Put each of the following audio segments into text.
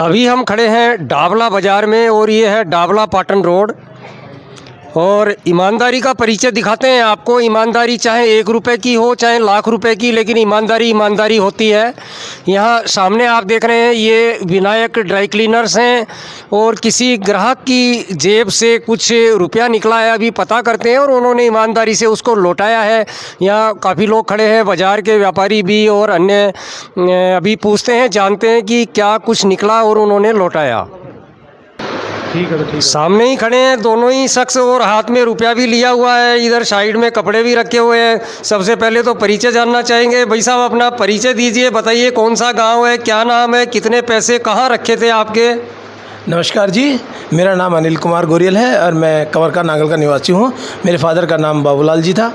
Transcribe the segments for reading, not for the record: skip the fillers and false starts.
अभी हम खड़े हैं डाबला बाज़ार में और ये है डाबला पाटन रोड। और ईमानदारी का परिचय दिखाते हैं आपको। ईमानदारी चाहे 1 रुपये की हो चाहे लाख रुपए की, लेकिन ईमानदारी ईमानदारी होती है। यहाँ सामने आप देख रहे हैं ये विनायक ड्राई क्लीनर्स हैं और किसी ग्राहक की जेब से कुछ रुपया निकला है, अभी पता करते हैं, और उन्होंने ईमानदारी से उसको लौटाया है। यहाँ काफ़ी लोग खड़े हैं, बाज़ार के व्यापारी भी और अन्य। अभी पूछते हैं, जानते हैं कि क्या कुछ निकला और उन्होंने लौटाया। ठीक है। सामने ही खड़े हैं दोनों ही शख्स और हाथ में रुपया भी लिया हुआ है। इधर साइड में कपड़े भी रखे हुए हैं। सबसे पहले तो परिचय जानना चाहेंगे। भाई साहब, अपना परिचय दीजिए, बताइए कौन सा गांव है, क्या नाम है, कितने पैसे कहाँ रखे थे आपके? नमस्कार जी, मेरा नाम अनिल कुमार गोरियल है और मैं कंवरका नांगल का निवासी हूँ। मेरे फादर का नाम बाबूलाल जी था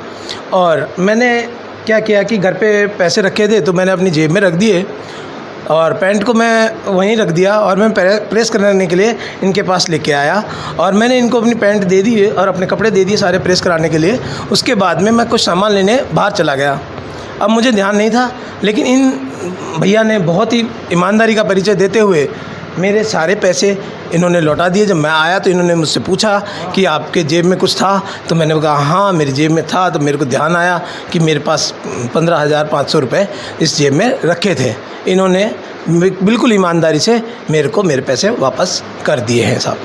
और मैंने क्या किया कि घर पे पैसे रखे थे तो मैंने अपनी जेब में रख दिए और पैंट को मैं वहीं रख दिया और मैं प्रेस कराने के लिए इनके पास लेके आया और मैंने इनको अपनी पैंट दे दी और अपने कपड़े दे दिए सारे प्रेस कराने के लिए। उसके बाद में मैं कुछ सामान लेने बाहर चला गया। अब मुझे ध्यान नहीं था, लेकिन इन भैया ने बहुत ही ईमानदारी का परिचय देते हुए मेरे सारे पैसे इन्होंने लौटा दिए। जब मैं आया तो इन्होंने मुझसे पूछा कि आपके जेब में कुछ था, तो मैंने कहा हाँ मेरी जेब में था। तो मेरे को ध्यान आया कि मेरे पास 15,500 रुपये इस जेब में रखे थे। इन्होंने बिल्कुल ईमानदारी से मेरे पैसे वापस कर दिए हैं साहब।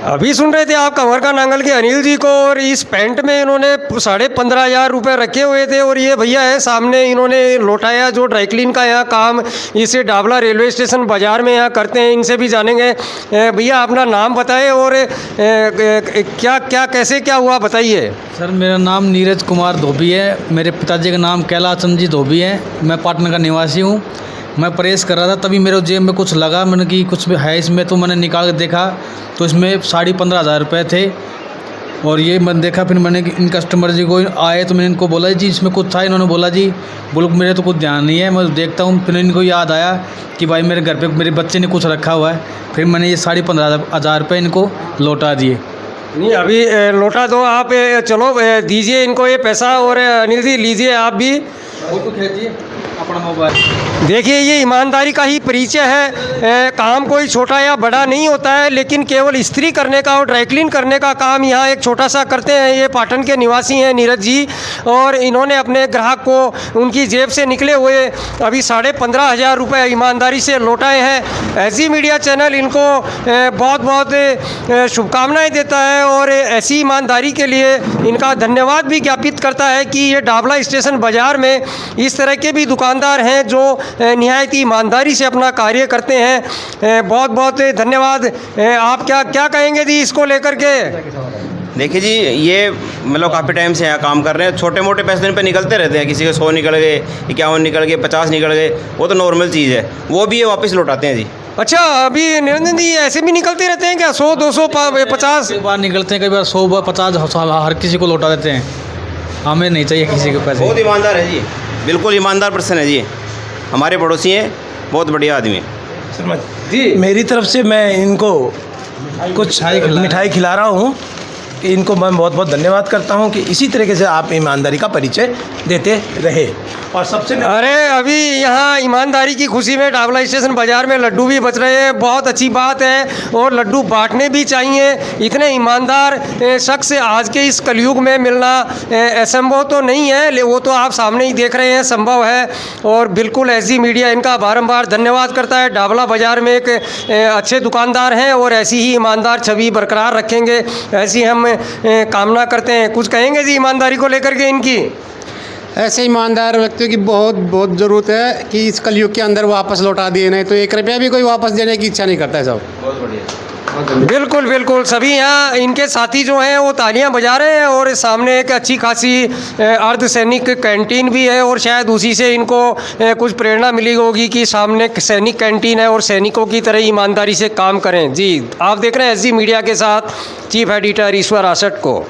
अभी सुन रहे थे आप कंवरका नांगल के अनिल जी को, और इस पैंट में इन्होंने 15,500 रुपये रखे हुए थे और ये भैया है सामने, इन्होंने लौटाया। जो ड्राई क्लीन का यहाँ काम इसे डाबला रेलवे स्टेशन बाज़ार में यहाँ करते हैं, इनसे भी जानेंगे। भैया अपना नाम बताएं और क्या कैसे क्या हुआ बताइए। सर, मेरा नाम नीरज कुमार धोबी है। मेरे पिताजी का नाम कैलाश चंद जी धोबी है। मैं पाटन का निवासी हूँ। मैं प्रेस कर रहा था, तभी मेरे जेब में कुछ लगा। मैंने कि कुछ है इसमें, तो मैंने निकाल के देखा तो इसमें 15,500 रुपये थे। और ये मैंने देखा, फिर मैंने इन कस्टमर जी को आए तो मैंने इनको बोला जी इसमें कुछ था। इन्होंने बोला जी बोलो मेरे तो कुछ ध्यान नहीं है, मैं देखता हूँ। फिर इनको याद आया कि भाई मेरे घर पे मेरे बच्चे ने कुछ रखा हुआ है। फिर मैंने ये 15,500 रुपये इनको लौटा दिए। नहीं, अभी लौटा दो आप। चलो दीजिए इनको ये पैसा। और अनिल जी लीजिए आप भी, फोटो खींचिए अपना मोबाइल। देखिए ये ईमानदारी का ही परिचय है। काम कोई छोटा या बड़ा नहीं होता है, लेकिन केवल इस्त्री करने का और ड्राई क्लीन करने का काम यहाँ एक छोटा सा करते हैं। ये पाटन के निवासी हैं नीरज जी, और इन्होंने अपने ग्राहक को उनकी जेब से निकले हुए अभी 15,500 रुपये ईमानदारी से लौटाए हैं। एजी मीडिया चैनल इनको बहुत बहुत शुभकामनाएँ देता है और ऐसी ईमानदारी के लिए इनका धन्यवाद भी ज्ञापित करता है कि ये डाबला स्टेशन बाज़ार में इस तरह के भी दुकानदार हैं जो निहायत ईमानदारी से अपना कार्य करते हैं। बहुत बहुत धन्यवाद। आप क्या कहेंगे जी इसको लेकर के? देखिए जी, ये मतलब काफ़ी टाइम से यहाँ काम कर रहे हैं। छोटे मोटे पैसे इन पे निकलते रहते हैं, किसी के 100 निकल गए, 51 निकल गए, 50 निकल गए, वो तो नॉर्मल चीज़ है, वो भी ये वापस लौटाते हैं जी। अच्छा, अभी निरंजन जी ऐसे भी निकलते रहते हैं क्या? 100, 200, 50 कई बार निकलते हैं, कई बार 100, 50 हर किसी को लौटा देते हैं। हमें नहीं चाहिए किसी के पैसे। बहुत ईमानदार है जी, बिल्कुल ईमानदार पर्सन है जी। हमारे पड़ोसी हैं, बहुत बढ़िया आदमी है जी। मेरी तरफ से मैं इनको कुछ मिठाई खिला रहा हूँ कि इनको मैं बहुत बहुत धन्यवाद करता हूँ कि इसी तरीके से आप ईमानदारी का परिचय देते रहे। और सबसे अरे अभी यहाँ ईमानदारी की खुशी में डाबला स्टेशन बाज़ार में लड्डू भी बच रहे हैं, बहुत अच्छी बात है और लड्डू बांटने भी चाहिए। इतने ईमानदार शख्स आज के इस कलयुग में मिलना असंभव तो नहीं है, वो तो आप सामने ही देख रहे हैं संभव है। और बिल्कुल एजी मीडिया इनका बारंबार धन्यवाद करता है। डाबला बाज़ार में एक अच्छे दुकानदार हैं और ऐसी ही ईमानदार छवि बरकरार रखेंगे, ऐसी हम कामना करते हैं। कुछ कहेंगे जी ईमानदारी को लेकर के इनकी? ऐसे ईमानदार व्यक्तियों की बहुत ज़रूरत है कि इस कलयुग के अंदर वापस लौटा दिए, नहीं तो 1 रुपया भी कोई वापस देने की इच्छा नहीं करता है सब। बहुत बढ़िया। बिल्कुल बिल्कुल, सभी यहाँ इनके साथी जो हैं वो तालियां बजा रहे हैं और सामने एक अच्छी खासी अर्धसैनिक कैंटीन भी है और शायद उसी से इनको कुछ प्रेरणा मिली होगी कि सामने सैनिक कैंटीन है और सैनिकों की तरह ईमानदारी से काम करें। जी, आप देख रहे हैं एजी मीडिया के साथ चीफ एडिटर ईश्वर आसट को।